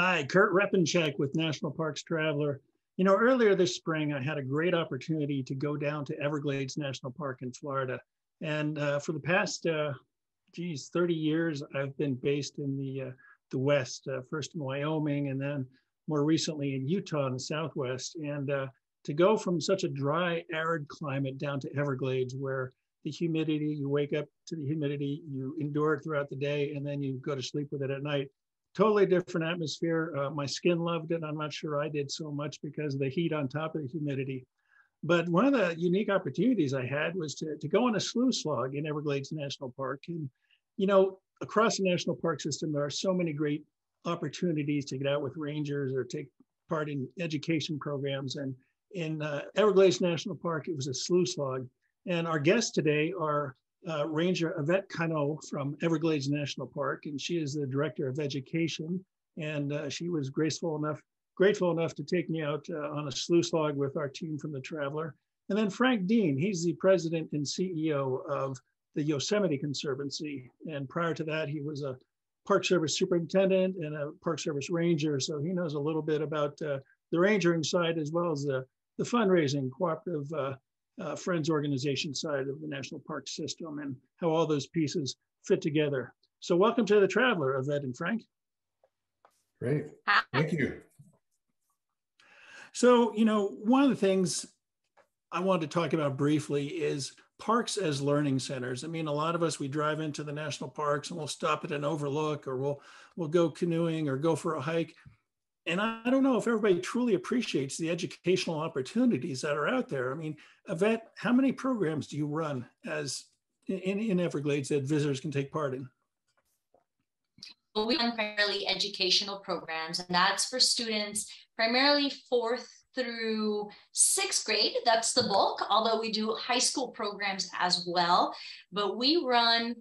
Hi, Kurt Repenchek with National Parks Traveler. You know, earlier this spring, I had a great opportunity to go down to Everglades National Park in Florida. And for the past, 30 years, I've been based in the West, first in Wyoming, and then more recently in Utah in the Southwest. And to go from such a dry, arid climate down to Everglades, where the humidity, you wake up to the humidity, you endure it throughout the day, and then you go to sleep with it at night. Totally different atmosphere. My skin loved it. I'm not sure I did so much because of the heat on top of the humidity. But one of the unique opportunities I had was to go on a sluice log in Everglades National Park. And, you know, across the national park system, there are so many great opportunities to get out with rangers or take part in education programs. And in Everglades National Park, it was a sluice log. And our guests today are Ranger Yvette Cano from Everglades National Park, and she is the Director of Education. And she was grateful enough to take me out on a sluice log with our team from the Traveler. And then Frank Dean, he's the President and CEO of the Yosemite Conservancy. And prior to that, he was a Park Service Superintendent and a Park Service Ranger. So he knows a little bit about the rangering side as well as the fundraising cooperative Friends organization side of the national park system and how all those pieces fit together. So welcome to the Traveler, Yvette and Frank. Great, thank you. So, you know, one of the things I wanted to talk about briefly is parks as learning centers. I mean, a lot of us, we drive into the national parks and we'll stop at an overlook or we'll go canoeing or go for a hike. And I don't know if everybody truly appreciates the educational opportunities that are out there. I mean, Yvette, how many programs do you run as in Everglades that visitors can take part in? Well, we run primarily educational programs, and that's for students primarily 4th through 6th grade. That's the bulk, although we do high school programs as well. But we run,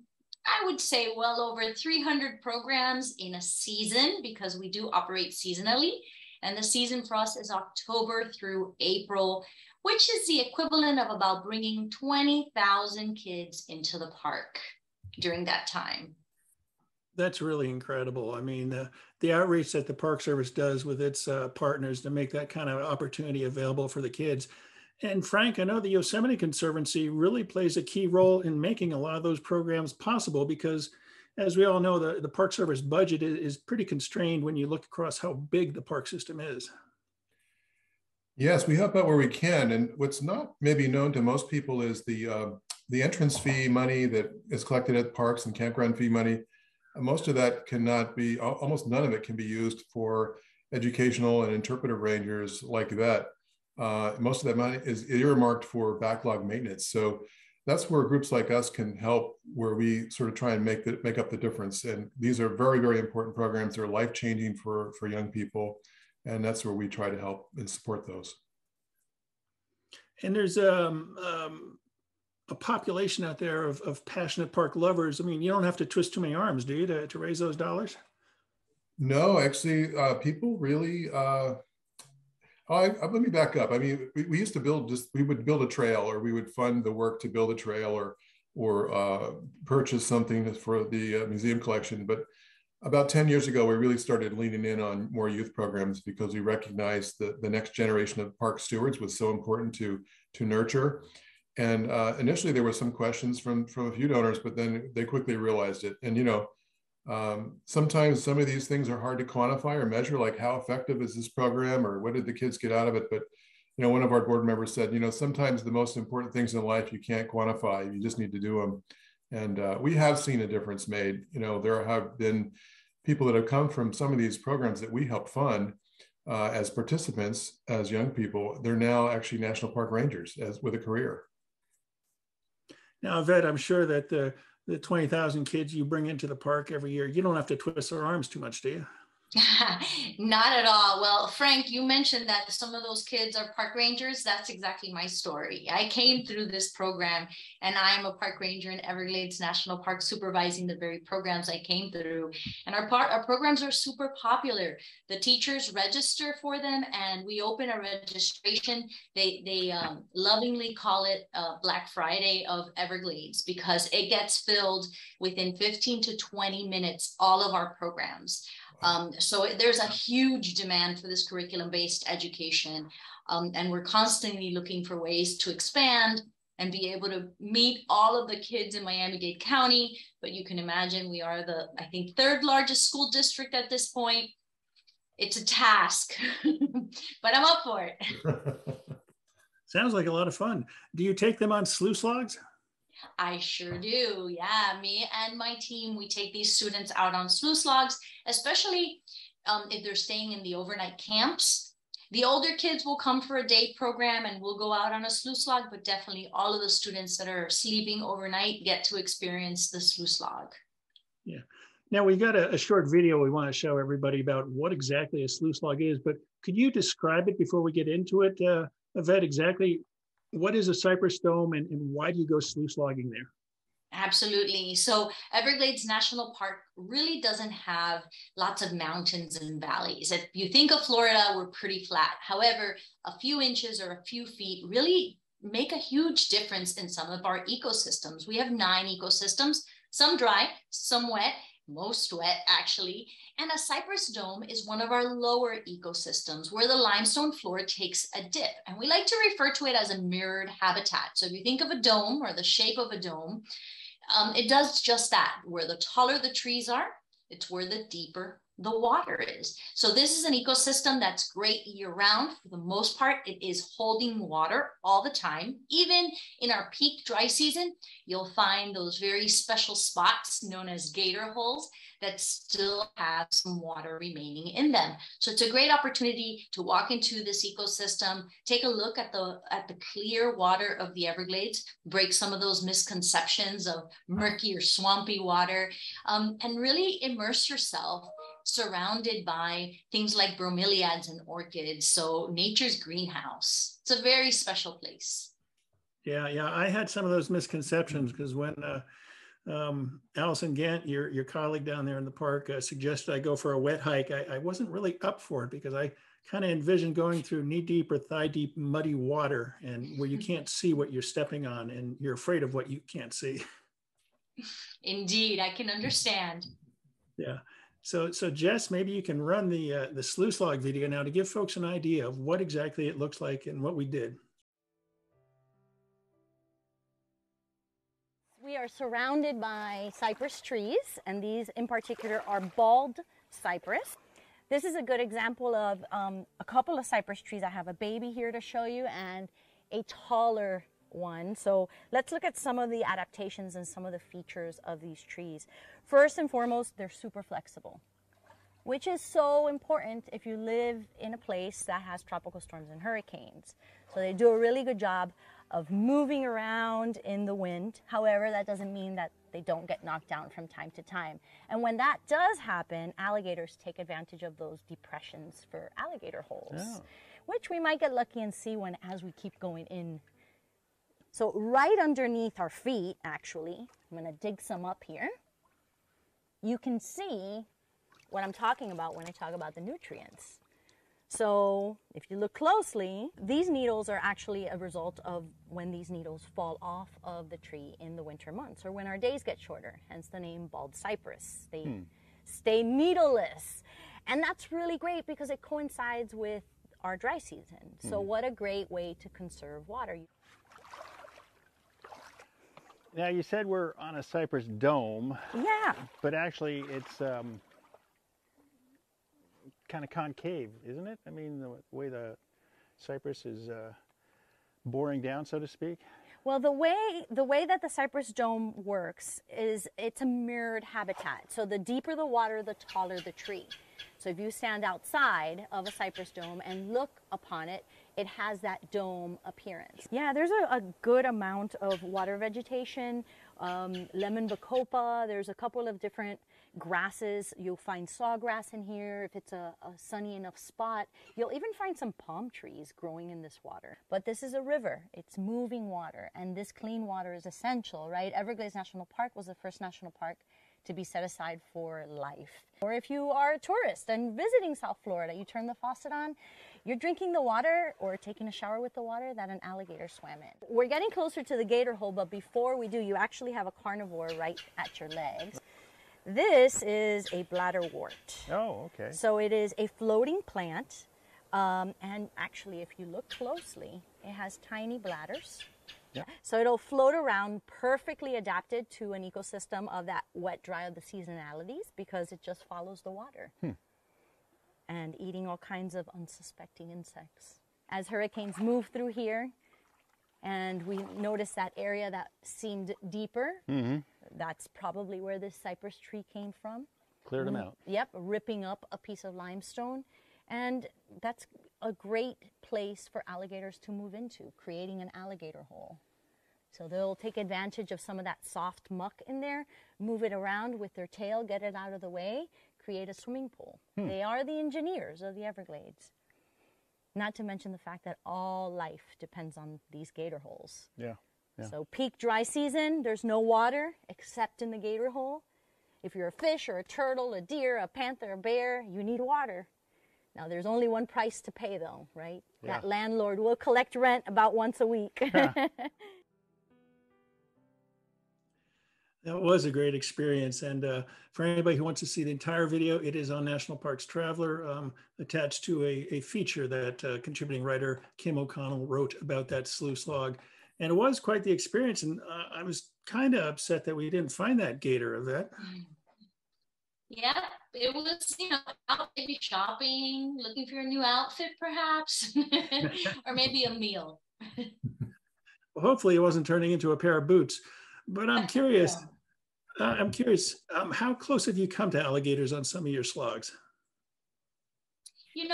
I would say, well over 300 programs in a season because we do operate seasonally. And the season for us is October through April, which is the equivalent of about bringing 20,000 kids into the park during that time. That's really incredible. I mean, the outreach that the Park Service does with its partners to make that kind of opportunity available for the kids. And Frank, I know the Yosemite Conservancy really plays a key role in making a lot of those programs possible because, as we all know, the Park Service budget is pretty constrained when you look across how big the park system is. Yes, we help out where we can. And what's not maybe known to most people is the entrance fee money that is collected at parks and campground fee money. Most of that cannot be, almost none of it can be used for educational and interpretive rangers like that. Most of that money is earmarked for backlog maintenance. So that's where groups like us can help, where we sort of try and make up the difference. And these are very, very important programs. They're life-changing for young people. And that's where we try to help and support those. And there's a population out there of passionate park lovers. I mean, you don't have to twist too many arms, do you, to raise those dollars? No, actually, people really, let me back up. I mean, we used to we would build a trail, or we would fund the work to build a trail or purchase something for the museum collection. But about 10 years ago, we really started leaning in on more youth programs because we recognized that the next generation of park stewards was so important to nurture. And initially there were some questions from a few donors, but then they quickly realized it. And, you know, sometimes some of these things are hard to quantify or measure, like how effective is this program or what did the kids get out of it? But, you know, one of our board members said, you know, sometimes the most important things in life you can't quantify, you just need to do them. And we have seen a difference made. You know, there have been people that have come from some of these programs that we help fund as participants, as young people. They're now actually National Park Rangers with a career. Now, Yvette, I'm sure that the 20,000 kids you bring into the park every year, you don't have to twist their arms too much, do you? Not at all. Well, Frank, you mentioned that some of those kids are park rangers. That's exactly my story. I came through this program and I'm a park ranger in Everglades National Park, supervising the very programs I came through. And our programs are super popular. The teachers register for them and we open a registration. They lovingly call it Black Friday of Everglades because it gets filled within 15 to 20 minutes, all of our programs. So there's a huge demand for this curriculum-based education. And we're constantly looking for ways to expand and be able to meet all of the kids in Miami-Dade County. But you can imagine we are the, I think, third largest school district at this point. It's a task, but I'm up for it. Sounds like a lot of fun. Do you take them on sluice logs? I sure do. Yeah, me and my team, we take these students out on sluice logs, especially if they're staying in the overnight camps. The older kids will come for a day program and we'll go out on a sluice log, but definitely all of the students that are sleeping overnight get to experience the sluice log. Yeah. Now we got a short video we want to show everybody about what exactly a sluice log is, but could you describe it before we get into it, Yvette, exactly what is a cypress dome and why do you go sluice logging there? Absolutely. So Everglades National Park really doesn't have lots of mountains and valleys. If you think of Florida, we're pretty flat. However, a few inches or a few feet really make a huge difference in some of our ecosystems. We have 9 ecosystems, some dry, some wet, most wet actually. And a cypress dome is one of our lower ecosystems where the limestone floor takes a dip. And we like to refer to it as a mirrored habitat. So if you think of a dome or the shape of a dome, it does just that. Where the taller the trees are, it's where the deeper the water is. So this is an ecosystem that's great year round. For the most part, it is holding water all the time. Even in our peak dry season, you'll find those very special spots known as gator holes that still have some water remaining in them. So it's a great opportunity to walk into this ecosystem, take a look at the clear water of the Everglades, break some of those misconceptions of murky or swampy water, and really immerse yourself surrounded by things like bromeliads and orchids. So nature's greenhouse. It's a very special place. Yeah, I had some of those misconceptions because when Allison Gant, your colleague down there in the park, suggested I go for a wet hike, I wasn't really up for it because I kind of envisioned going through knee-deep or thigh-deep muddy water and where you can't see what you're stepping on and you're afraid of what you can't see. Indeed, I can understand. Yeah. So Jess, maybe you can run the sluice log video now to give folks an idea of what exactly it looks like and what we did. We are surrounded by cypress trees, and these in particular are bald cypress. This is a good example of a couple of cypress trees. I have a baby here to show you and a taller one. So let's look at some of the adaptations and some of the features of these trees. First and foremost, they're super flexible, which is so important if you live in a place that has tropical storms and hurricanes. So they do a really good job of moving around in the wind. However, that doesn't mean that they don't get knocked down from time to time. And when that does happen, alligators take advantage of those depressions for alligator holes, which we might get lucky and see as we keep going in. So right underneath our feet, actually, I'm gonna dig some up here. You can see what I'm talking about when I talk about the nutrients. So if you look closely, these needles are actually a result of when these needles fall off of the tree in the winter months or when our days get shorter, hence the name bald cypress. They stay needleless. And that's really great because it coincides with our dry season. So what a great way to conserve water. Now you said we're on a cypress dome. Yeah. But actually it's kind of concave, isn't it? I mean, the way the cypress is boring down, so to speak. Well, the way that the cypress dome works is it's a mirrored habitat. So the deeper the water, the taller the tree. So if you stand outside of a cypress dome and look upon it, it has that dome appearance. Yeah, there's a good amount of water vegetation, lemon bacopa. There's a couple of different grasses. You'll find sawgrass in here if it's a sunny enough spot. You'll even find some palm trees growing in this water. But this is a river. It's moving water, and this clean water is essential, right? Everglades National Park was the first national park to be set aside for life. Or if you are a tourist and visiting South Florida, you turn the faucet on, you're drinking the water or taking a shower with the water that an alligator swam in. We're getting closer to the gator hole, but before we do, you actually have a carnivore right at your legs. This is a bladderwort. Oh, okay. So it is a floating plant. And actually, if you look closely, it has tiny bladders. Yeah. So it'll float around, perfectly adapted to an ecosystem of that wet, dry of the seasonalities, because it just follows the water. And eating all kinds of unsuspecting insects. As hurricanes move through here, and we noticed that area that seemed deeper, that's probably where this cypress tree came from. Cleared them out. Yep, ripping up a piece of limestone. And that's a great place for alligators to move into, creating an alligator hole. So they'll take advantage of some of that soft muck in there, move it around with their tail, get it out of the way, create a swimming pool. They are the engineers of the Everglades. Not to mention the fact that all life depends on these gator holes. Yeah. Yeah. So peak dry season, there's no water except in the gator hole. If you're a fish or a turtle, a deer, a panther, a bear, you need water. Now, there's only one price to pay, though, right? Yeah. That landlord will collect rent about once a week. That was a great experience. And for anybody who wants to see the entire video, it is on National Parks Traveler, attached to a feature that contributing writer Kim O'Connell wrote about that sluice log. And it was quite the experience. And I was kind of upset that we didn't find that gator of that. Yeah, it was, out maybe shopping, looking for a new outfit perhaps, or maybe a meal. Well, hopefully it wasn't turning into a pair of boots. But I'm curious, how close have you come to alligators on some of your slogs? They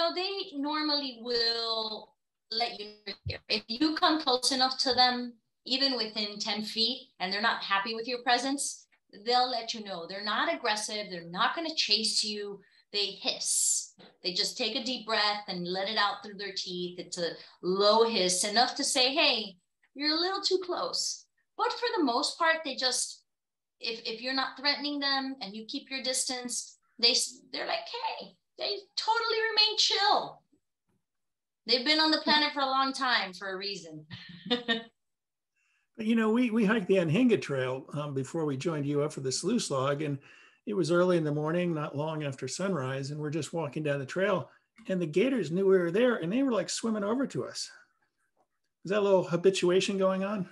normally will let you know. If you come close enough to them, even within 10 feet, and they're not happy with your presence, they'll let you know. They're not aggressive. They're not going to chase you. They hiss. They just take a deep breath and let it out through their teeth. It's a low hiss, enough to say, hey, you're a little too close. But for the most part, they just, if you're not threatening them and you keep your distance, they're like, hey, they totally remain chill. They've been on the planet for a long time for a reason. We hiked the Anhinga Trail before we joined you up for the sluice log, and it was early in the morning, not long after sunrise, and we're just walking down the trail, and the gators knew we were there, and they were like swimming over to us. Is that a little habituation going on?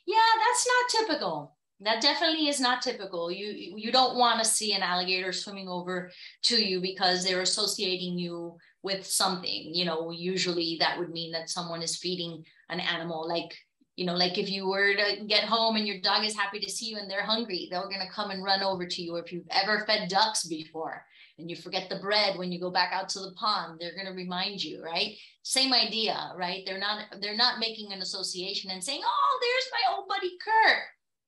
Yeah, that's not typical. That definitely is not typical. You don't want to see an alligator swimming over to you because they're associating you with something. Usually that would mean that someone is feeding an animal, like if you were to get home and your dog is happy to see you and they're hungry, they're going to come and run over to you. If you've ever fed ducks before and you forget the bread when you go back out to the pond, they're going to remind you, right? Same idea, right? They're not making an association and saying, oh, there's my old buddy Kurt.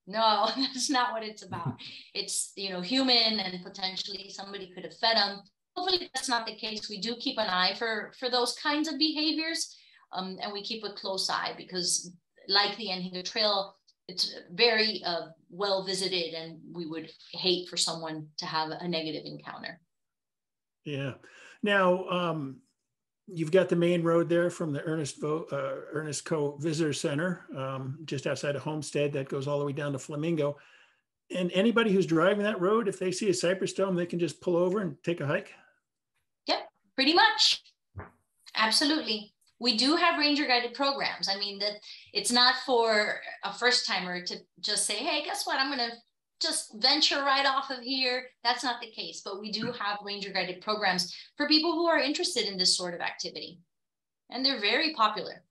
No, that's not what it's about. It's, human, and potentially somebody could have fed them. Hopefully that's not the case. We do keep an eye for those kinds of behaviors, and we keep a close eye because, like the Anhinga Trail, it's very well visited, and we would hate for someone to have a negative encounter. Yeah. Now, you've got the main road there from the Ernest Coe Visitor Center, just outside of Homestead, that goes all the way down to Flamingo. And anybody who's driving that road, if they see a cypress dome, they can just pull over and take a hike? Yep, pretty much. Absolutely. We do have ranger guided programs. I mean, that it's not for a first timer to just say, hey, guess what? I'm going to just venture right off of here. That's not the case, but we do have ranger guided programs for people who are interested in this sort of activity. And they're very popular.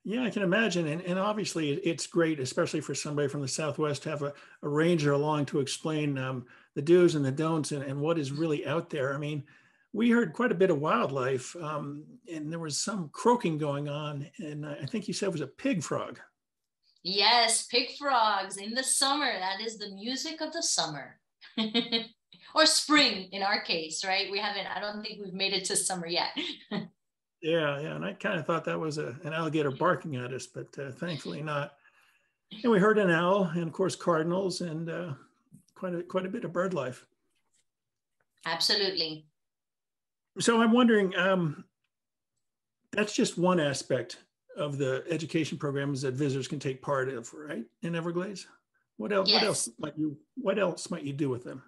Yeah, I can imagine. And obviously it's great, especially for somebody from the Southwest, to have a ranger along to explain the do's and the don'ts and what is really out there. I mean, we heard quite a bit of wildlife, and there was some croaking going on. And I think you said it was a pig frog. Yes, pig frogs in the summer. That is the music of the summer. Or spring in our case, right? I don't think we've made it to summer yet. Yeah. And I kind of thought that was an alligator barking at us, but thankfully not. And we heard an owl, and of course cardinals, and quite a bit of bird life. Absolutely. So I'm wondering, that's just one aspect of the education programs that visitors can take part of, right, in Everglades? What else? Yes. What else might you do with them?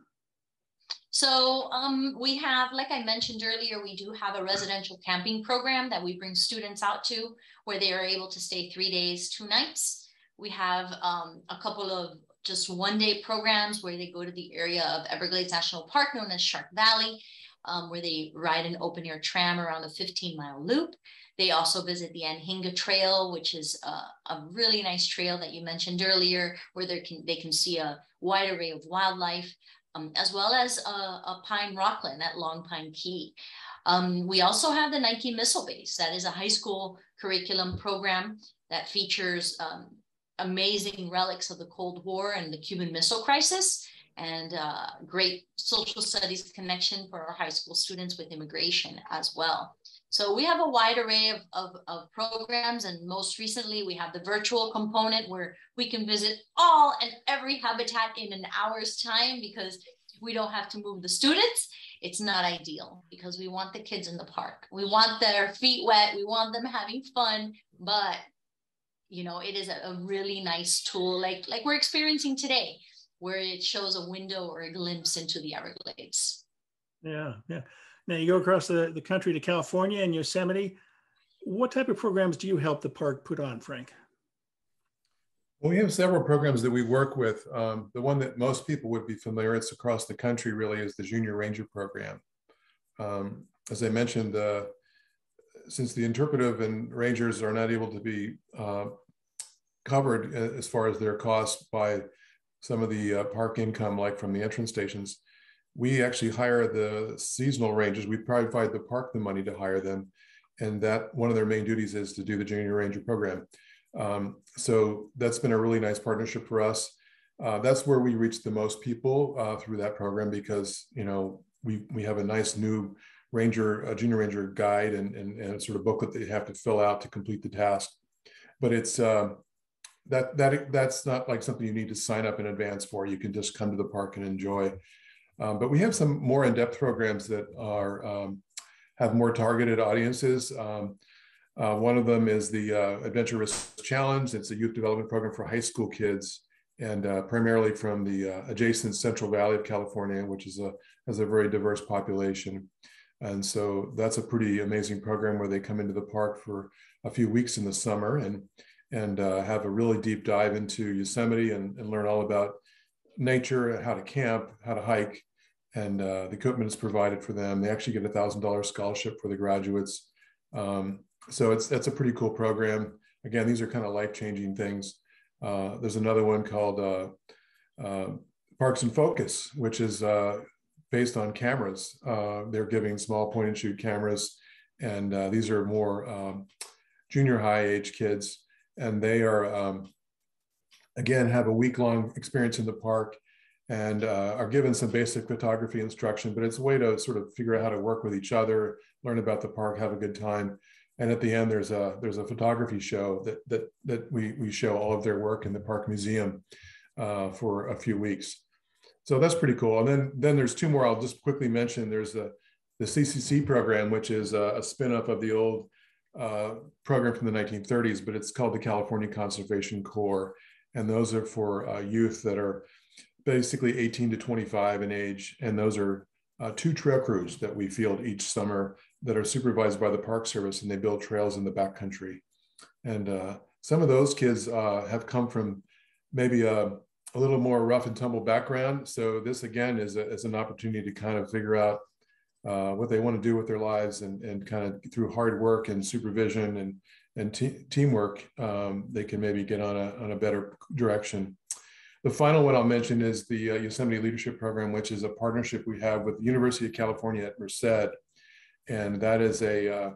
So we have, like I mentioned earlier, we do have a residential camping program that we bring students out to, where they are able to stay 3 days, 2 nights. We have a couple of just 1-day programs where they go to the area of Everglades National Park, known as Shark Valley, where they ride an open air tram around a 15-mile loop. They also visit the Anhinga Trail, which is a really nice trail that you mentioned earlier, where they can see a wide array of wildlife, as well as a pine rockland at Long Pine Key. We also have the Nike Missile Base. That is a high school curriculum program that features amazing relics of the Cold War and the Cuban Missile Crisis, and great social studies connection for our high school students with immigration as well. So we have a wide array of programs, and most recently we have the virtual component where we can visit all and every habitat in an hour's time, because we don't have to move the students. It's not ideal because we want the kids in the park. We want their feet wet. We want them having fun, but you know, it is a really nice tool like we're experiencing today, where it shows a window or a glimpse into the Everglades. Yeah, yeah. Now you go across the country to California and Yosemite. What type of programs do you help the park put on, Frank? Well, we have several programs that we work with. The one that most people would be familiar, it's across the country really, is the Junior Ranger Program. As I mentioned, since the interpretive and rangers are not able to be covered as far as their costs by some of the park income, like from the entrance stations, we actually hire the seasonal rangers. We provide the park the money to hire them. And that one of their main duties is to do the Junior Ranger Program. So that's been a really nice partnership for us. That's where we reach the most people through that program, because, you know, we have a nice new junior ranger guide and a sort of booklet that you have to fill out to complete the task. But it's that's not like something you need to sign up in advance for. You can just come to the park and enjoy. But we have some more in-depth programs that are have more targeted audiences. One of them is the Adventure Risk Challenge. It's a youth development program for high school kids, and primarily from the adjacent Central Valley of California, which has a very diverse population. And so that's a pretty amazing program where they come into the park for a few weeks in the summer and have a really deep dive into Yosemite and learn all about nature, how to camp, how to hike, and the equipment is provided for them. They actually get a $1,000 scholarship for the graduates. So that's a pretty cool program. Again, these are kind of life-changing things. There's another one called Parks in Focus, which is based on cameras. They're giving small point and shoot cameras, and these are more junior high age kids, and they are again have a week-long experience in the park and are given some basic photography instruction, but it's a way to sort of figure out how to work with each other, learn about the park, have a good time. And at the end, there's a photography show that we show all of their work in the park museum for a few weeks. So that's pretty cool. And then there's two more I'll just quickly mention. There's the CCC program, which is a spin-off of the old program from the 1930s, but it's called the California Conservation Corps. And those are for youth that are basically 18 to 25 in age. And those are 2 trail crews that we field each summer that are supervised by the Park Service, and they build trails in the backcountry. And some of those kids have come from maybe a little more rough and tumble background. So this again is an opportunity to kind of figure out what they want to do with their lives, and kind of through hard work and supervision and teamwork, they can maybe get on a better direction. The final one I'll mention is the Yosemite Leadership Program, which is a partnership we have with the University of California at Merced. And that is a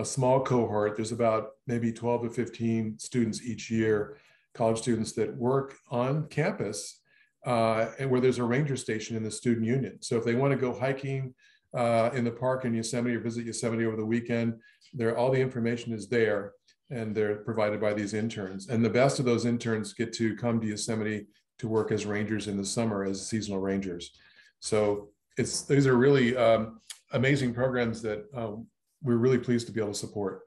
small cohort. There's about maybe 12 to 15 students each year, college students that work on campus and where there's a ranger station in the student union. So if they want to go hiking in the park in Yosemite or visit Yosemite over the weekend, all the information is there, and they're provided by these interns. And the best of those interns get to come to Yosemite to work as rangers in the summer as seasonal rangers. So these are really amazing programs that we're really pleased to be able to support.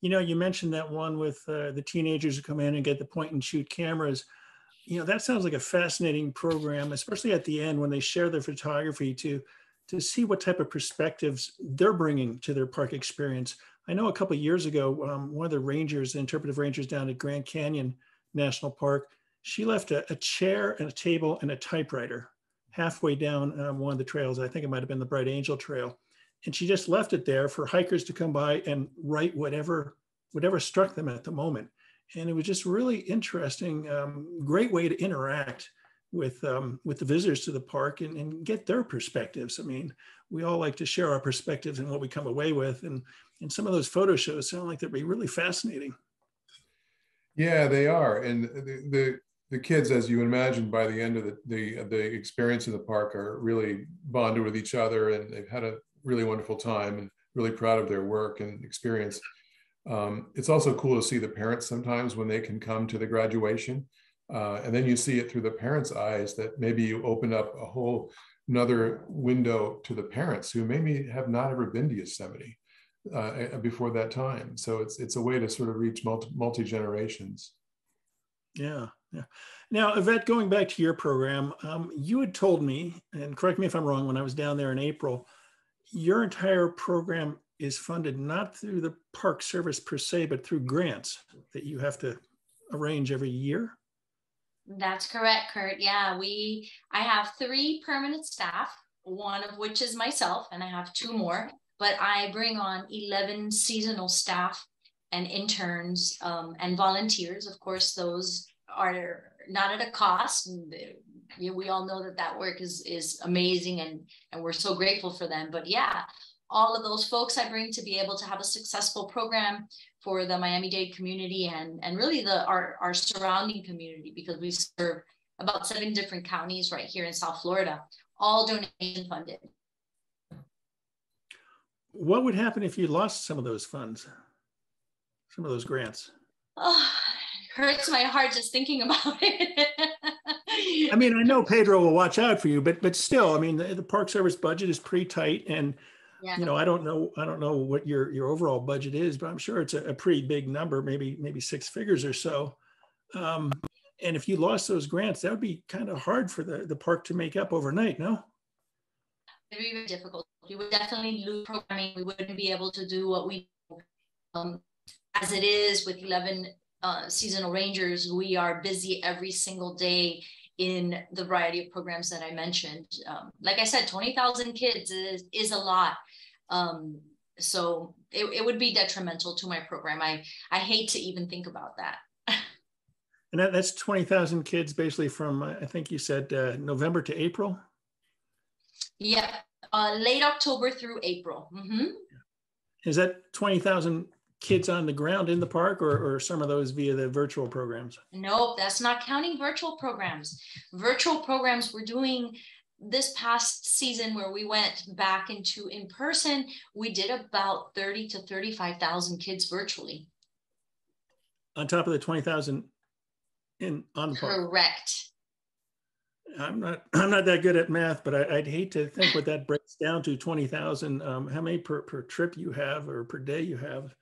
You know, you mentioned that one with the teenagers who come in and get the point and shoot cameras. that sounds like a fascinating program, especially at the end when they share their photography to see what type of perspectives they're bringing to their park experience. I know a couple of years ago, one of the rangers, the interpretive rangers down at Grand Canyon National Park, she left a chair and a table and a typewriter halfway down one of the trails. I think it might have been the Bright Angel Trail. And she just left it there for hikers to come by and write whatever struck them at the moment. And it was just really interesting, great way to interact with the visitors to the park and get their perspectives. I mean, we all like to share our perspectives and what we come away with. And some of those photo shows sound like they'd be really fascinating. Yeah, they are. And the kids, as you imagine, by the end of the experience in the park are really bonded with each other, and they've had a really wonderful time and really proud of their work and experience. It's also cool to see the parents sometimes when they can come to the graduation. And then you see it through the parents' eyes that maybe you open up a whole another window to the parents who maybe have not ever been to Yosemite before that time. So it's a way to sort of reach multi-generations. Yeah. Now, Yvette, going back to your program, you had told me, and correct me if I'm wrong, when I was down there in April, your entire program is funded not through the Park Service per se, but through grants that you have to arrange every year. That's correct, Kurt. Yeah, I have 3 permanent staff, one of which is myself, and I have 2 more, but I bring on 11 seasonal staff and interns and volunteers. Of course, those are not at a cost. We all know that work is amazing, and we're so grateful for them. But yeah, all of those folks I bring to be able to have a successful program for the Miami-Dade community and really our surrounding community, because we serve about 7 different counties right here in South Florida, all donation funded. What would happen if you lost some of those funds, some of those grants? Oh, it hurts my heart just thinking about it. I mean, I know Pedro will watch out for you, but still, I mean, the Park Service budget is pretty tight, and yeah. I don't know what your overall budget is, but I'm sure it's a pretty big number, maybe 6 figures or so. And if you lost those grants, that would be kind of hard for the park to make up overnight, no? It'd be very difficult. We would definitely lose programming. We wouldn't be able to do what we do. As it is with 11 seasonal rangers, we are busy every single day in the variety of programs that I mentioned. Like I said, 20,000 kids is a lot. So it would be detrimental to my program. I hate to even think about that. And that's 20,000 kids basically from, I think you said November to April? Yeah, late October through April. Mm-hmm. Is that 20,000 kids on the ground in the park, or some of those via the virtual programs? Nope, that's not counting virtual programs. Virtual programs we're doing this past season where we went back into in person, we did about 30 to 35,000 kids virtually. On top of the 20,000 on the park? Correct. I'm not that good at math, but I'd hate to think what that breaks down to 20,000. How many per trip you have or per day you have?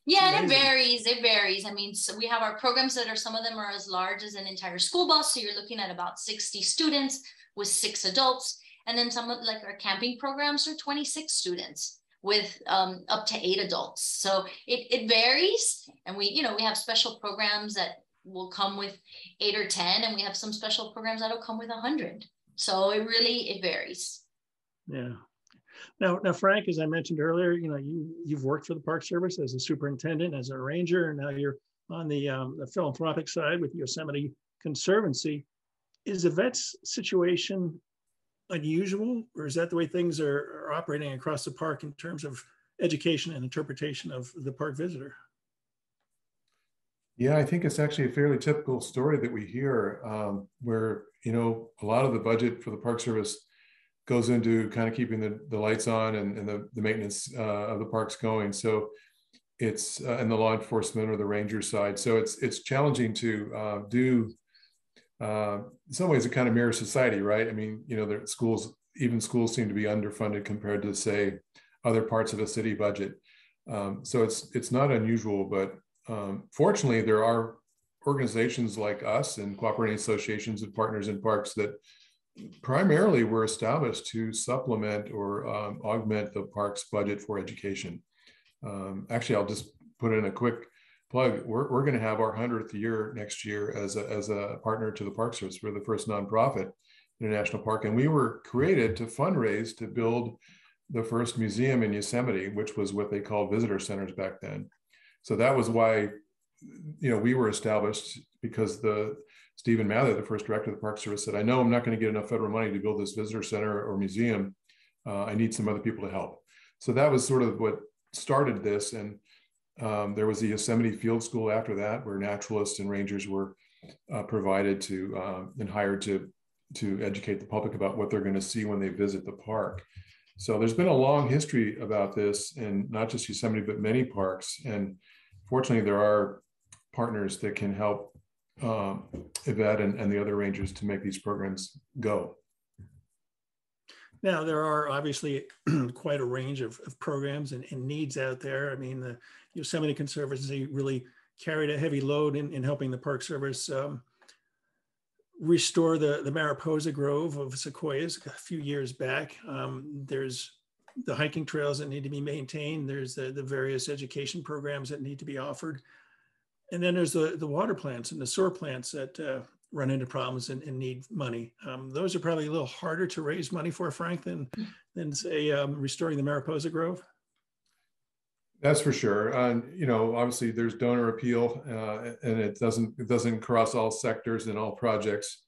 Yeah, it varies. I mean, so we have our programs that some of them are as large as an entire school bus. So you're looking at about 60 students with 6 adults. And then some of like our camping programs are 26 students with up to 8 adults. So it varies. And we have special programs that will come with 8 or 10, and we have some special programs that'll come with 100. So it varies. Yeah. Now, Frank, as I mentioned earlier, you've worked for the Park Service as a superintendent, as a ranger, and now you're on the philanthropic side with Yosemite Conservancy. Is Yvette's situation unusual, or is that the way things are operating across the park in terms of education and interpretation of the park visitor? Yeah, I think it's actually a fairly typical story that we hear, where a lot of the budget for the Park Service goes into kind of keeping the lights on and the maintenance of the parks going. So it's and the law enforcement or the ranger side. So it's challenging to do. In some ways, it kind of mirrors society, right? I mean, the schools seem to be underfunded compared to, say, other parts of a city budget. So it's not unusual, but fortunately, there are organizations like us and cooperating associations and partners in parks that primarily were established to supplement or augment the park's budget for education. Actually, I'll just put in a quick plug. We're going to have our 100th year next year as a partner to the Park Service. We're the first nonprofit in a national park, and we were created to fundraise to build the first museum in Yosemite, which was what they called visitor centers back then. So that was why, we were established, because Stephen Mather, the first director of the Park Service, said, I know I'm not going to get enough federal money to build this visitor center or museum. I need some other people to help. So that was sort of what started this. And there was the Yosemite Field School after that, where naturalists and rangers were provided to and hired to educate the public about what they're going to see when they visit the park. So there's been a long history about this, and not just Yosemite, but many parks. And fortunately, there are partners that can help Yvette and the other rangers to make these programs go. Now, there are obviously quite a range of programs and needs out there. I mean, the Yosemite Conservancy really carried a heavy load in helping the Park Service restore the Mariposa Grove of sequoias a few years back. There's the hiking trails that need to be maintained. There's the various education programs that need to be offered. And then there's the water plants and the sewer plants that run into problems and need money. Those are probably a little harder to raise money for, Frank, than say restoring the Mariposa Grove. That's for sure. Obviously there's donor appeal, and it doesn't cross all sectors and all projects.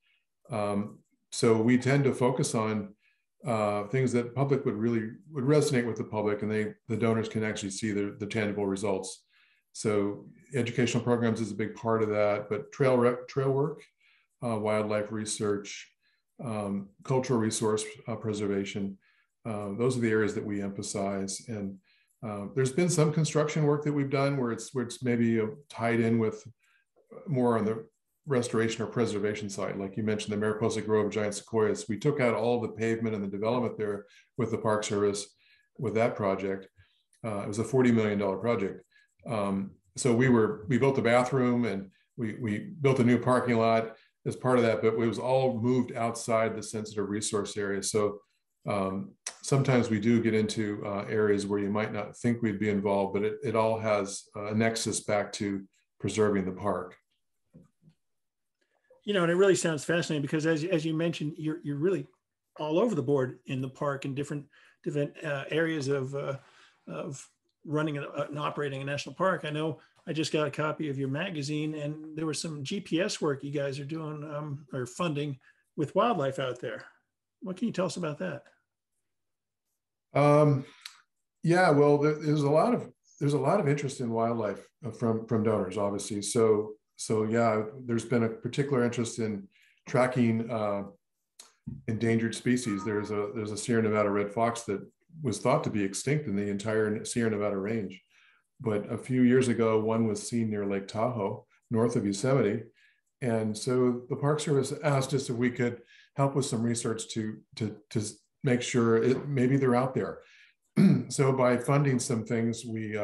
So we tend to focus on things that public would resonate with the public, and the donors can actually see the tangible results. So educational programs is a big part of that, but trail work, wildlife research, cultural resource preservation, those are the areas that we emphasize. And there's been some construction work that we've done where it's maybe tied in with more on the restoration or preservation side. Like you mentioned, the Mariposa Grove giant sequoias. We took out all the pavement and the development there with the Park Service with that project. It was a $40 million project. So we built the bathroom, and we built a new parking lot as part of that, but it was all moved outside the sensitive resource area. So sometimes we do get into areas where you might not think we'd be involved, but it all has a nexus back to preserving the park. And it really sounds fascinating, because as you mentioned, you're really all over the board in the park in different areas of running and operating a national park. I know I just got a copy of your magazine, and there was some GPS work you guys are doing or funding with wildlife out there. What can you tell us about that? Yeah, well, there's a lot of interest in wildlife from donors, obviously. So yeah, there's been a particular interest in tracking endangered species. There's a Sierra Nevada red fox that was thought to be extinct in the entire Sierra Nevada range. But a few years ago, one was seen near Lake Tahoe, north of Yosemite. And so the Park Service asked us if we could help with some research to make sure maybe they're out there. So by funding some things, we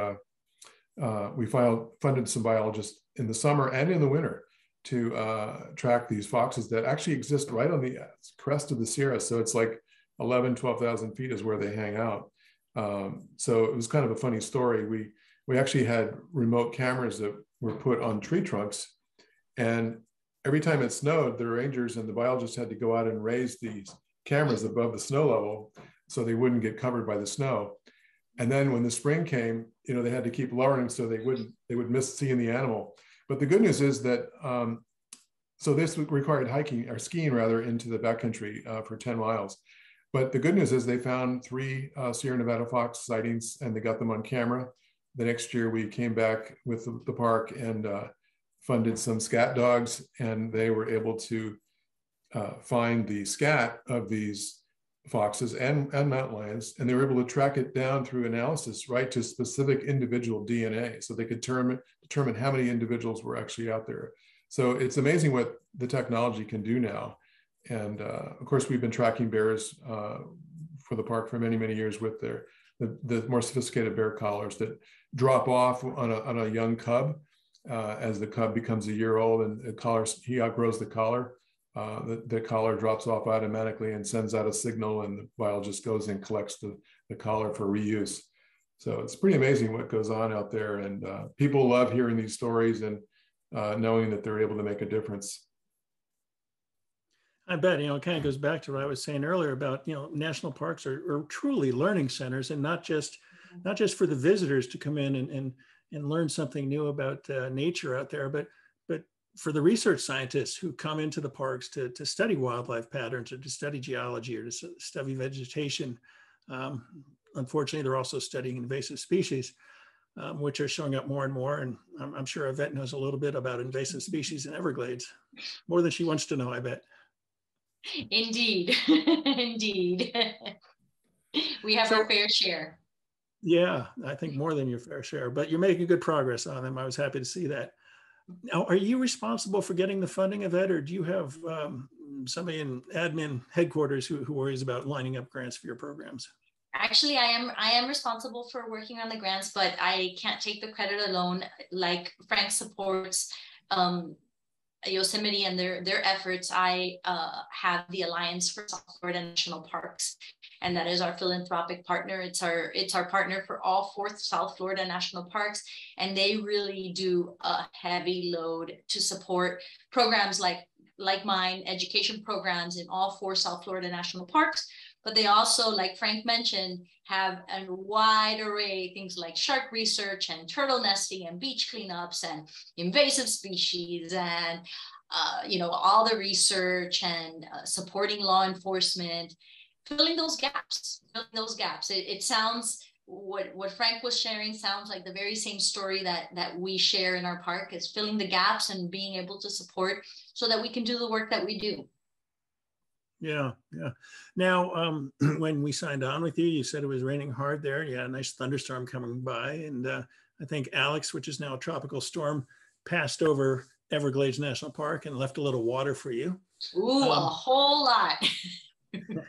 funded some biologists in the summer and in the winter to track these foxes that actually exist right on the crest of the Sierra. So it's like 12,000 feet is where they hang out. So it was kind of a funny story. We actually had remote cameras that were put on tree trunks, and every time it snowed, the rangers and the biologists had to go out and raise these cameras above the snow level so they wouldn't get covered by the snow. And then when the spring came, they had to keep lowering so they would miss seeing the animal. But the good news is that so this required hiking or skiing rather into the backcountry for 10 miles. But the good news is they found 3 Sierra Nevada fox sightings, and they got them on camera. The next year we came back with the park and funded some scat dogs, and they were able to find the scat of these foxes and mountain lions, and they were able to track it down through analysis right to specific individual DNA, so they could determine how many individuals were actually out there. So it's amazing what the technology can do now. And of course, we've been tracking bears for the park for many, many years with the more sophisticated bear collars that drop off on a young cub as the cub becomes a year old and the collar, he outgrows the collar. The collar drops off automatically and sends out a signal, and the biologist goes and collects the collar for reuse. So it's pretty amazing what goes on out there, and people love hearing these stories and knowing that they're able to make a difference. I bet, it kind of goes back to what I was saying earlier about, national parks are truly learning centers, and not just for the visitors to come in and learn something new about nature out there, but for the research scientists who come into the parks to study wildlife patterns, or to study geology, or to study vegetation. Unfortunately, they're also studying invasive species, which are showing up more and more. And I'm sure Yvette knows a little bit about invasive species in Everglades, more than she wants to know, I bet. Indeed, indeed. We have our fair share. Yeah, I think more than your fair share, but you're making good progress on them. I was happy to see that. Now, are you responsible for getting the funding, Yvette, or do you have somebody in admin headquarters who worries about lining up grants for your programs? Actually, I am responsible for working on the grants, but I can't take the credit alone. Like Frank supports Yosemite and their efforts. I have the Alliance for South Florida National Parks, and that is our philanthropic partner. It's our partner for all 4 South Florida National Parks, and they really do a heavy load to support programs like mine, education programs in all 4 South Florida National Parks. But they also, like Frank mentioned, have a wide array, things like shark research and turtle nesting and beach cleanups and invasive species and all the research and supporting law enforcement, filling those gaps. It sounds, what Frank was sharing sounds like the very same story that we share in our park, is filling the gaps and being able to support so that we can do the work that we do. Yeah. Now, when we signed on with you, you said it was raining hard there. Yeah, a nice thunderstorm coming by. And I think Alex, which is now a tropical storm, passed over Everglades National Park and left a little water for you. Ooh, a whole lot. And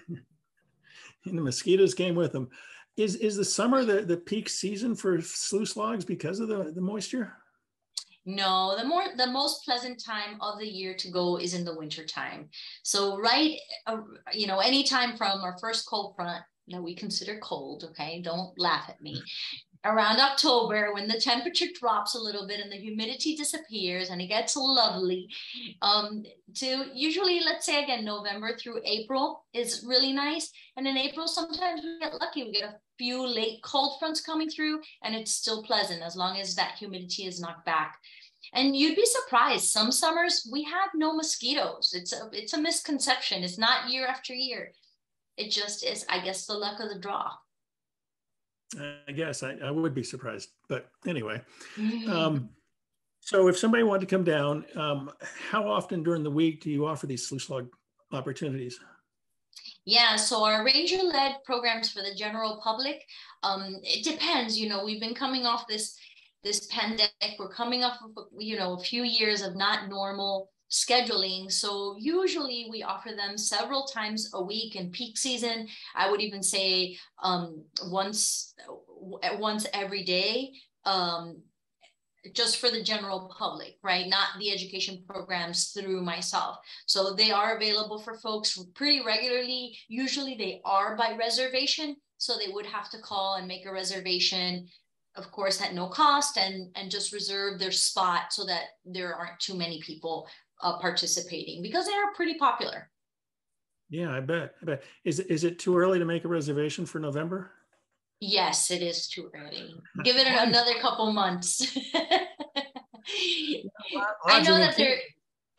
the mosquitoes came with them. Is the summer the peak season for sluice logs because of the moisture? No, the most pleasant time of the year to go is in the winter time. So anytime from our first cold front that we consider cold, okay, don't laugh at me, around October, when the temperature drops a little bit and the humidity disappears and it gets lovely, to usually, let's say again, November through April is really nice. And in April, sometimes we get lucky. We get a few late cold fronts coming through, and it's still pleasant as long as that humidity is knocked back. And you'd be surprised, some summers we have no mosquitoes. It's a misconception. It's not year after year. It just is, I guess, the luck of the draw. I guess I would be surprised, but anyway. So if somebody wanted to come down, how often during the week do you offer these sluice log opportunities? Yeah, so our ranger-led programs for the general public, it depends. We've been coming off this pandemic. We're coming off of a few years of not normal scheduling. So usually we offer them several times a week. In peak season, I would even say once every day, just for the general public, right? Not the education programs through myself. So they are available for folks pretty regularly. Usually they are by reservation. So they would have to call and make a reservation, of course, at no cost, and just reserve their spot so that there aren't too many people participating, because they are pretty popular. Yeah, I bet. Is it too early to make a reservation for November? Yes, it is too early. Give it another couple months. I know that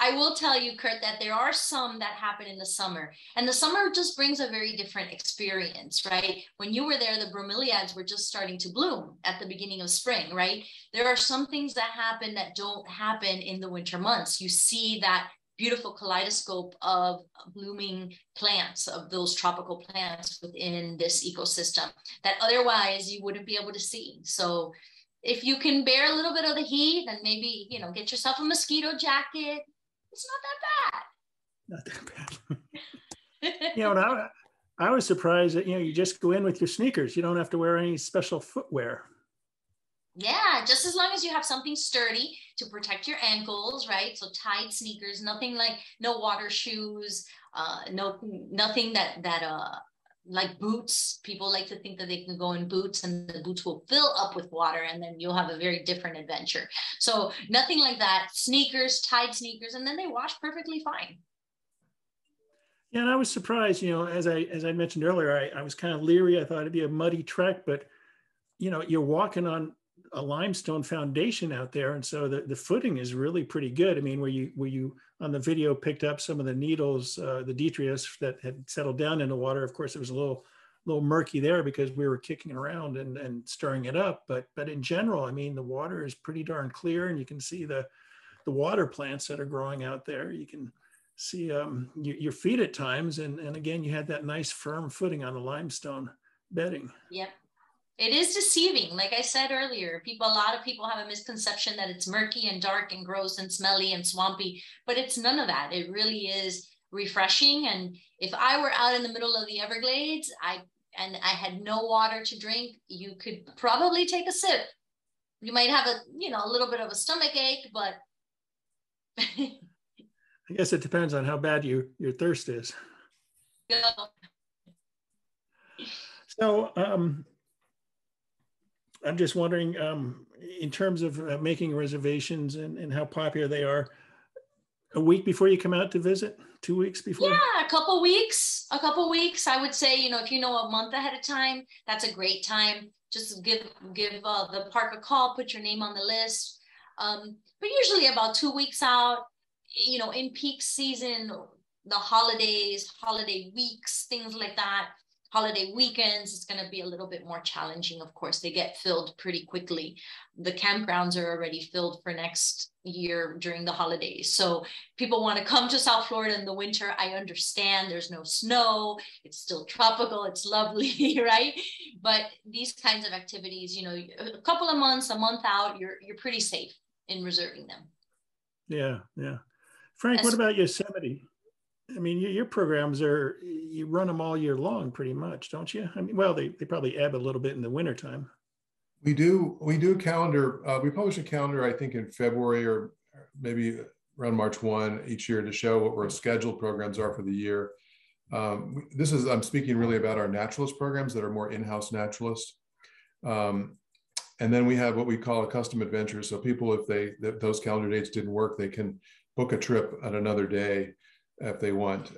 I will tell you, Kurt, that there are some that happen in the summer, and the summer just brings a very different experience, right? When you were there, the bromeliads were just starting to bloom at the beginning of spring, right? There are some things that happen that don't happen in the winter months. You see that beautiful kaleidoscope of blooming plants, of those tropical plants within this ecosystem that otherwise you wouldn't be able to see. So if you can bear a little bit of the heat, then maybe, get yourself a mosquito jacket. It's not that bad. And I was surprised that, you just go in with your sneakers. You don't have to wear any special footwear. Yeah, just as long as you have something sturdy to protect your ankles, right? So tight sneakers, nothing like no water shoes, nothing that like boots. People like to think that they can go in boots and the boots will fill up with water and then you'll have a very different adventure. So nothing like that. Sneakers, tight sneakers, and then they wash perfectly fine. Yeah, and I was surprised, as I mentioned earlier, I was kind of leery. I thought it'd be a muddy trek, but you're walking on a limestone foundation out there, and so the footing is really pretty good. I mean, where you on the video picked up some of the needles, the detritus that had settled down in the water. Of course, it was a little murky there because we were kicking around and stirring it up. But in general, I mean, the water is pretty darn clear, and you can see the water plants that are growing out there. You can see your feet at times, and again, you had that nice firm footing on the limestone bedding. Yep. It is deceiving. Like I said earlier, a lot of people have a misconception that it's murky and dark and gross and smelly and swampy, but it's none of that. It really is refreshing. And if I were out in the middle of the Everglades, I had no water to drink, you could probably take a sip. You might have a little bit of a stomach ache, but I guess it depends on how bad your thirst is. Yeah. So I'm just wondering, in terms of making reservations and how popular they are, a week before you come out to visit, 2 weeks before? Yeah, a couple weeks. I would say, if you know a month ahead of time, that's a great time. Just give the park a call, put your name on the list. But usually about 2 weeks out, in peak season, the holidays, holiday weeks, things like that, holiday weekends, it's going to be a little bit more challenging. Of course, they get filled pretty quickly. The campgrounds are already filled for next year during the holidays. So people want to come to South Florida in the winter. I understand there's no snow. It's still tropical. It's lovely, right? But these kinds of activities, a couple of months, a month out, you're pretty safe in reserving them. Yeah, yeah. Frank, what about Yosemite? I mean, your programs you run them all year long pretty much, don't you? I mean, well, they probably ebb a little bit in the wintertime. We do calendar. We publish a calendar, I think, in February or maybe around March 1 each year to show what our scheduled programs are for the year. I'm speaking really about our naturalist programs that are more in-house naturalists. And then we have what we call a custom adventure. So people, if those calendar dates didn't work, they can book a trip at another day if they want,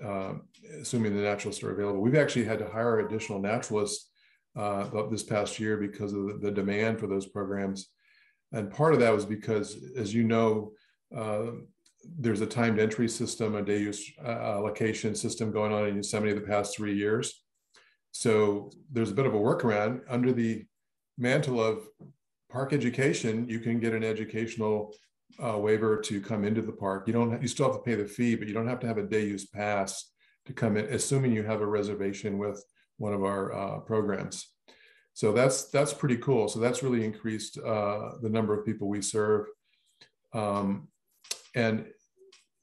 assuming the naturalists are available. We've actually had to hire additional naturalists this past year because of the demand for those programs. And part of that was because, as you know, there's a timed entry system, a day use allocation system going on in Yosemite the past 3 years. So there's a bit of a workaround. Under the mantle of park education, you can get an educational waiver to come into the park. You still have to pay the fee, but you don't have to have a day use pass to come in, assuming you have a reservation with one of our programs. So that's pretty cool. So that's really increased the number of people we serve. And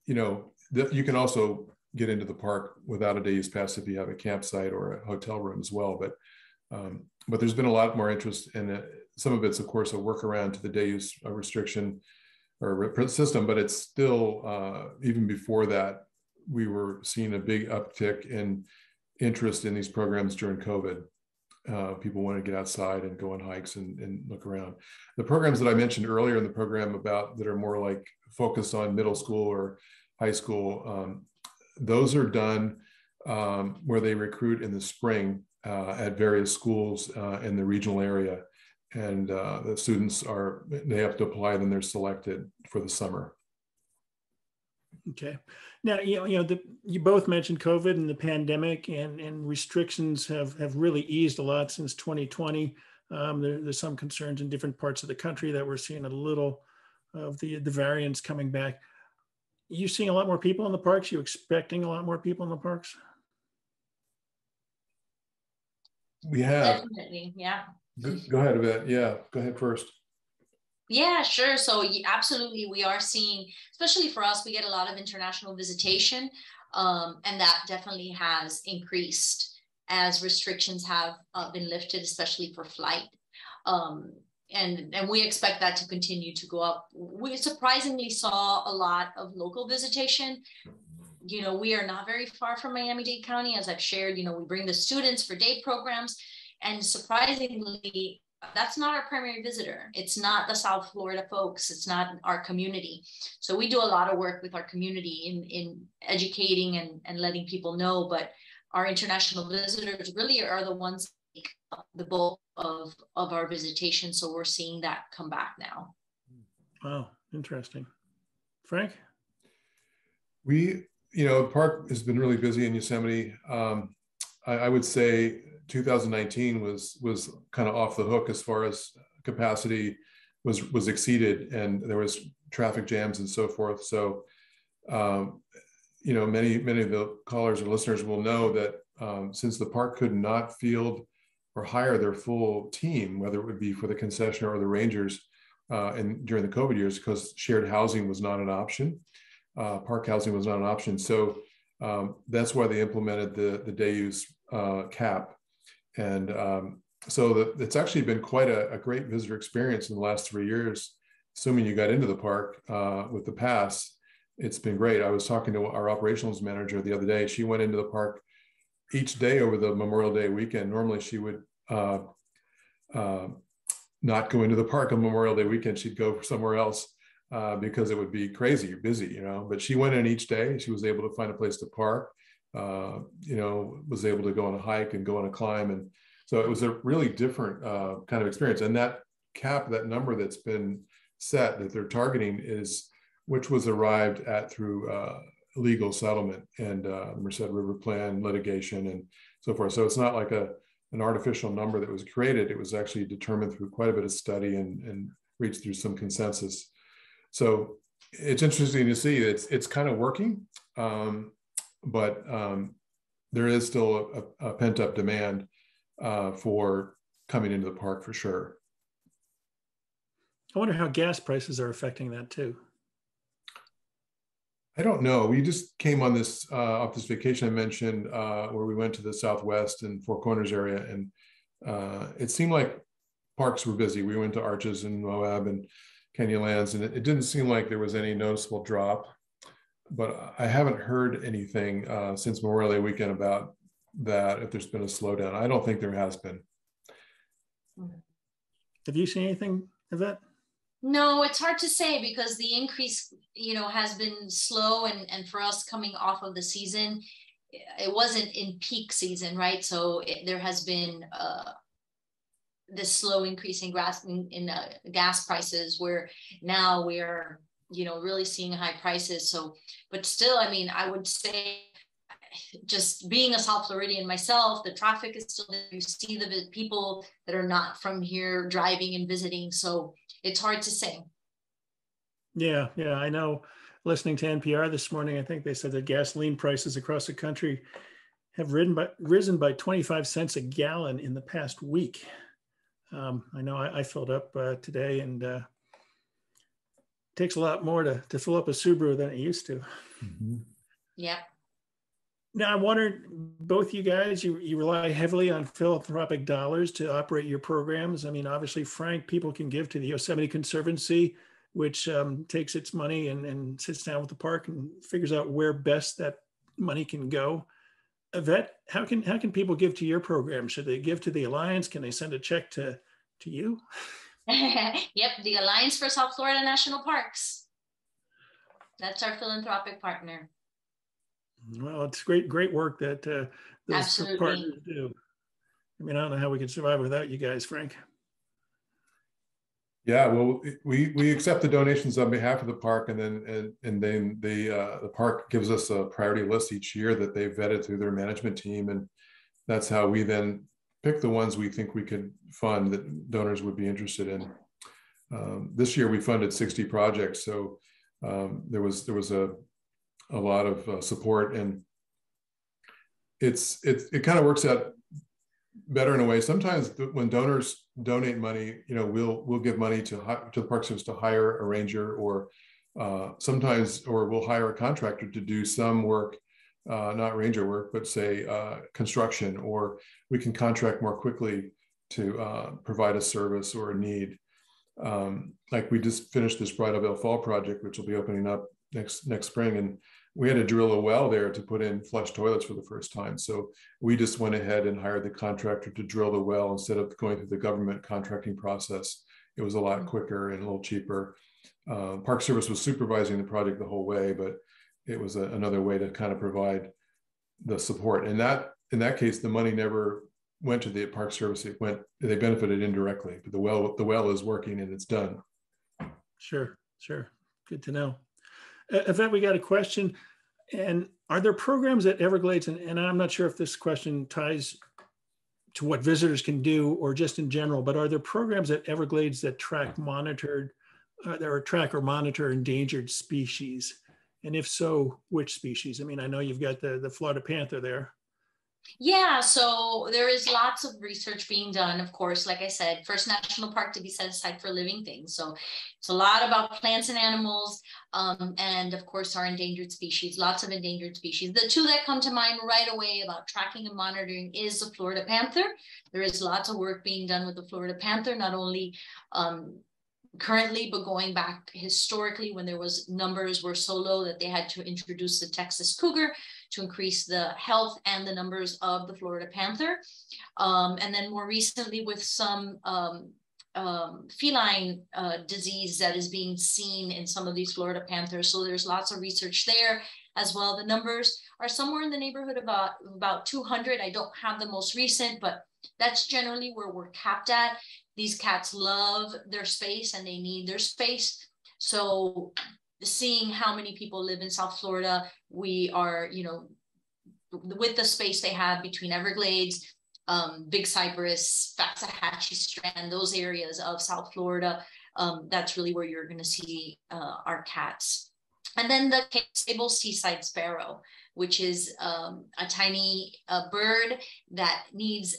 you can also get into the park without a day use pass if you have a campsite or a hotel room as well. But there's been a lot more interest in it. Some of it's, of course, a workaround to the day use restriction or system, but it's still, even before that, we were seeing a big uptick in interest in these programs during COVID. People want to get outside and go on hikes and look around. The programs that I mentioned earlier in the program that are more like focused on middle school or high school, those are done where they recruit in the spring at various schools in the regional area. And the students they have to apply, then they're selected for the summer. Okay. Now, you both mentioned COVID and the pandemic, and restrictions have really eased a lot since 2020. There's some concerns in different parts of the country that we're seeing a little of the variants coming back. You seeing a lot more people in the parks? You expecting a lot more people in the parks? We have. Definitely, yeah. Go ahead, Yvette. Yeah, go ahead first. Yeah, sure. So absolutely, we are seeing, especially for us, we get a lot of international visitation, and that definitely has increased as restrictions have been lifted, especially for flight. and we expect that to continue to go up. We surprisingly saw a lot of local visitation. You know, we are not very far from Miami-Dade County. As I've shared, you know, we bring the students for day programs, and surprisingly, that's not our primary visitor. It's not the South Florida folks. It's not our community. So we do a lot of work with our community in educating and letting people know, but our international visitors really are the ones that make up the bulk of our visitation. So we're seeing that come back now. Wow, interesting. Frank? The park has been really busy in Yosemite. I would say 2019 was kind of off the hook as far as capacity was exceeded, and there was traffic jams and so forth. So, many of the callers or listeners will know that since the park could not field or hire their full team, whether it would be for the concessionaire or the rangers, and during the COVID years, because shared housing was not an option, park housing was not an option. So that's why they implemented the day use cap. And so it's actually been quite a great visitor experience in the last 3 years, assuming you got into the park with the pass. It's been great. I was talking to our operations manager the other day. She went into the park each day over the Memorial Day weekend. Normally she would not go into the park on Memorial Day weekend. She'd go somewhere else because it would be crazy, busy, but she went in each day. She was able to find a place to park, was able to go on a hike and go on a climb. And so it was a really different kind of experience. And that cap, that number that's been set that they're targeting which was arrived at through legal settlement and Merced River Plan litigation and so forth. So it's not like an artificial number that was created. It was actually determined through quite a bit of study and reached through some consensus. So it's interesting to see it's kind of working, but there is still a pent-up demand for coming into the park for sure. I wonder how gas prices are affecting that too. I don't know. We just came on this off this vacation I mentioned where we went to the Southwest and Four Corners area, and it seemed like parks were busy. We went to Arches and Moab and Canyonlands, and it didn't seem like there was any noticeable drop. But I haven't heard anything since Memorial Day weekend about that, if there's been a slowdown. I don't think there has been. Have you seen anything of that? No, it's hard to say because the increase, has been slow, and for us coming off of the season, it wasn't in peak season, right? So there has been this slow increase in gas prices, where now we're, really seeing high prices. So, but still, I would say, just being a South Floridian myself, the traffic is still there. You see the people that are not from here driving and visiting. So it's hard to say. Yeah, I know. Listening to NPR this morning, I think they said that gasoline prices across the country have risen by 25 cents a gallon in the past week. I know I filled up today, and it takes a lot more to fill up a Subaru than it used to. Mm-hmm. Yeah. Now, I wondered, both you guys, you rely heavily on philanthropic dollars to operate your programs. Obviously, Frank, people can give to the Yosemite Conservancy, which takes its money and sits down with the park and figures out where best that money can go. Yvette, how can people give to your program? Should they give to the Alliance? Can they send a check to you? Yep, the Alliance for South Florida National Parks. That's our philanthropic partner. Well, it's great work that those Absolutely. partners do. I don't know how we could survive without you guys, Frank. Yeah, well, we accept the donations on behalf of the park, and then the park gives us a priority list each year that they've vetted through their management team, and that's how we then pick the ones we think we could fund that donors would be interested in. This year we funded 60 projects, so there was a lot of support, and it kind of works out better in a way. Sometimes when donors donate money, we'll give money to the Park Service to hire a ranger, or we'll hire a contractor to do some work, not ranger work, but say construction, or we can contract more quickly to provide a service or a need. Like we just finished this Bridal Veil Fall project, which will be opening up next spring, and we had to drill a well there to put in flush toilets for the first time. So we just went ahead and hired the contractor to drill the well instead of going through the government contracting process. It was a lot quicker and a little cheaper. Park Service was supervising the project the whole way, but it was another way to kind of provide the support. And that, in that case, the money never went to the Park Service. They benefited indirectly, but the well is working and it's done. Sure. Good to know. Yvette, we got a question. And are there programs at Everglades, and I'm not sure if this question ties to what visitors can do or just in general, but are there programs at Everglades that track or monitor endangered species? And if so, which species? I mean, I know you've got the Florida panther there. Yeah, so there is lots of research being done, of course, like I said, first national park to be set aside for living things. So it's a lot about plants and animals, and of course our endangered species, lots of endangered species. The two that come to mind right away about tracking and monitoring is the Florida panther. There is lots of work being done with the Florida panther, not only currently, but going back historically when there was numbers were so low that they had to introduce the Texas cougar to increase the health and the numbers of the Florida panther. And then more recently with some feline disease that is being seen in some of these Florida panthers. So there's lots of research there as well. The numbers are somewhere in the neighborhood of about 200. I don't have the most recent, but that's generally where we're capped at. These cats love their space and they need their space. So seeing how many people live in South Florida, we are, with the space they have between Everglades, Big Cypress, Waxahachie Strand, those areas of South Florida, that's really where you're going to see our cats. And then the Cape Sable seaside sparrow, which is a tiny bird that needs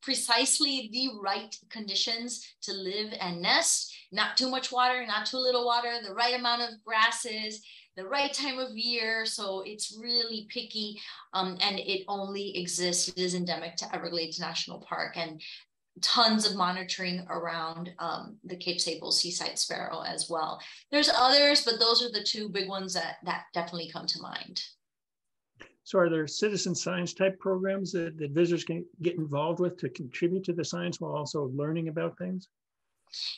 precisely the right conditions to live and nest. Not too much water, not too little water, the right amount of grasses, the right time of year. So it's really picky, and it only exists, it is endemic to Everglades National Park, and tons of monitoring around the Cape Sable seaside sparrow as well. There's others, but those are the two big ones that definitely come to mind. So are there citizen science type programs that visitors can get involved with to contribute to the science while also learning about things?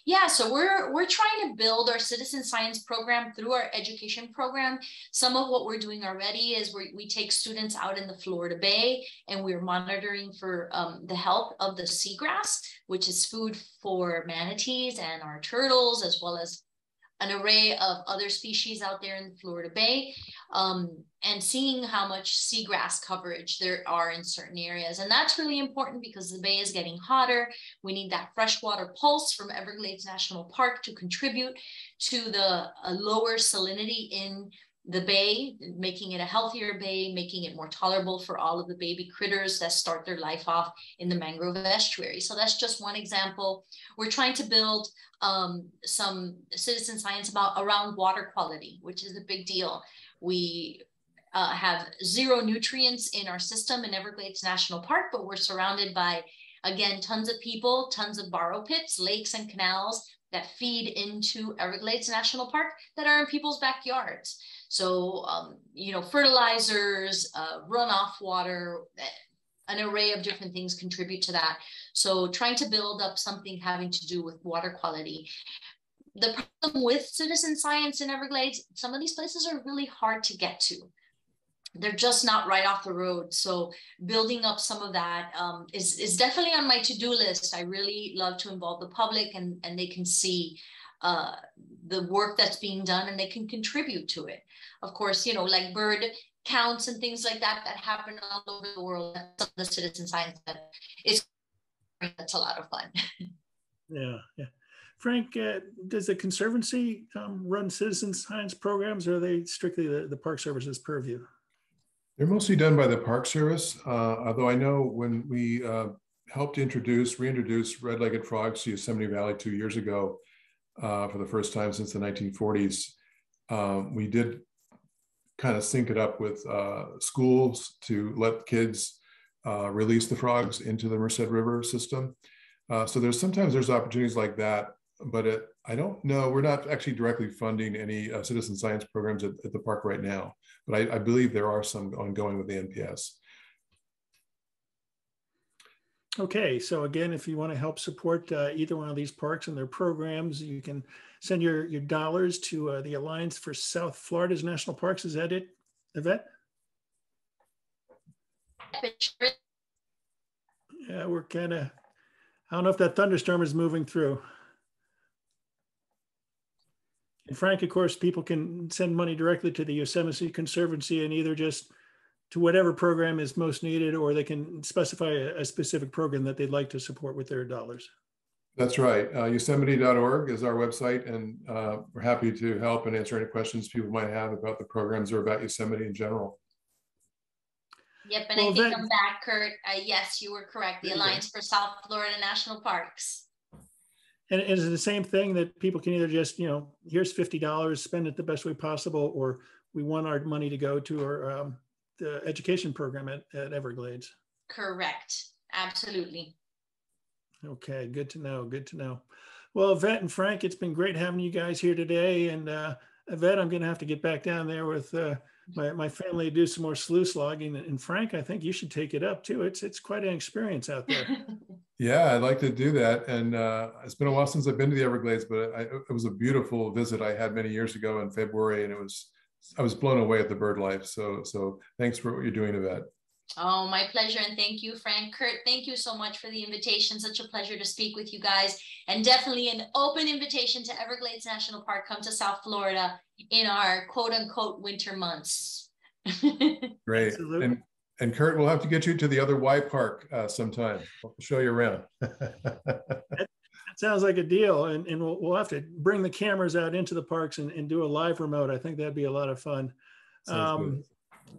Yeah, so we're trying to build our citizen science program through our education program. Some of what we're doing already is we take students out in the Florida Bay and we're monitoring for the health of the seagrass, which is food for manatees and our turtles, as well as an array of other species out there in the Florida Bay, and seeing how much seagrass coverage there are in certain areas. And that's really important because the bay is getting hotter. We need that freshwater pulse from Everglades National Park to contribute to the lower salinity in the bay, making it a healthier bay, making it more tolerable for all of the baby critters that start their life off in the mangrove estuary. So that's just one example. We're trying to build some citizen science around water quality, which is a big deal. We have zero nutrients in our system in Everglades National Park, but we're surrounded by, again, tons of people, tons of borrow pits, lakes and canals that feed into Everglades National Park that are in people's backyards. So, fertilizers, runoff water, an array of different things contribute to that. So trying to build up something having to do with water quality. The problem with citizen science in Everglades, some of these places are really hard to get to. They're just not right off the road. So building up some of that is definitely on my to-do list. I really love to involve the public and they can see the work that's being done and they can contribute to it. Of course, like bird counts and things like that happen all over the world. That's some of the citizen science that's a lot of fun. Yeah. Frank, does the Conservancy run citizen science programs, or are they strictly the Park Service's purview? They're mostly done by the Park Service, although I know when we helped reintroduce red-legged frogs to Yosemite Valley 2 years ago for the first time since the 1940s, we did kind of sync it up with schools to let kids release the frogs into the Merced River system. So sometimes there's opportunities like that but I don't know. We're not actually directly funding any citizen science programs at the park right now, but I believe there are some ongoing with the NPS. Okay, so again, if you want to help support either one of these parks and their programs, you can send your dollars to the Alliance for South Florida's National Parks. Is that it, Yvette? Yeah, we're kind of, I don't know if that thunderstorm is moving through. And Frank, of course, people can send money directly to the Yosemite Conservancy and either just to whatever program is most needed, or they can specify a specific program that they'd like to support with their dollars. That's right. Yosemite.org is our website, and we're happy to help and answer any questions people might have about the programs or about Yosemite in general. Yep, and I think I'm back, Kurt. Yes, you were correct. The Alliance for South Florida National Parks. And is it the same thing that people can either just, you know, here's $50, spend it the best way possible, or we want our money to go to our the education program at Everglades? Correct. Absolutely. Okay, good to know. Good to know. Well, Yvette and Frank, it's been great having you guys here today. And Yvette, I'm going to have to get back down there with my family to do some more sluice logging. And Frank, I think you should take it up too. It's quite an experience out there. Yeah, I'd like to do that. And it's been a while since I've been to the Everglades, but it was a beautiful visit I had many years ago in February, and I was blown away at the bird life. So thanks for what you're doing, Yvette. Oh, my pleasure. And thank you, Frank. Kurt, thank you so much for the invitation. Such a pleasure to speak with you guys. And definitely an open invitation to Everglades National Park. Come to South Florida in our quote unquote winter months. Great. And Kurt, we'll have to get you to the other Y Park sometime. We'll show you around. That sounds like a deal. And we'll have to bring the cameras out into the parks and do a live remote. I think that'd be a lot of fun.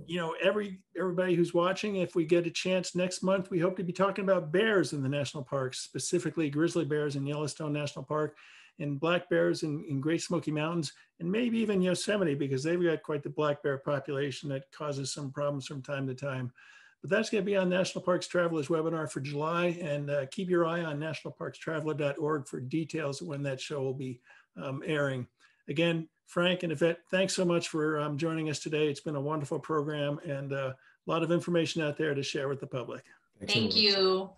You know, everybody who's watching, if we get a chance next month, we hope to be talking about bears in the national parks, specifically grizzly bears in Yellowstone National Park and black bears in Great Smoky Mountains, and maybe even Yosemite, because they've got quite the black bear population that causes some problems from time to time. But that's going to be on National Parks Travelers webinar for July, and keep your eye on nationalparkstraveler.org for details of when that show will be airing. Again, Frank and Yvette, thanks so much for joining us today. It's been a wonderful program and a lot of information out there to share with the public. Thank you.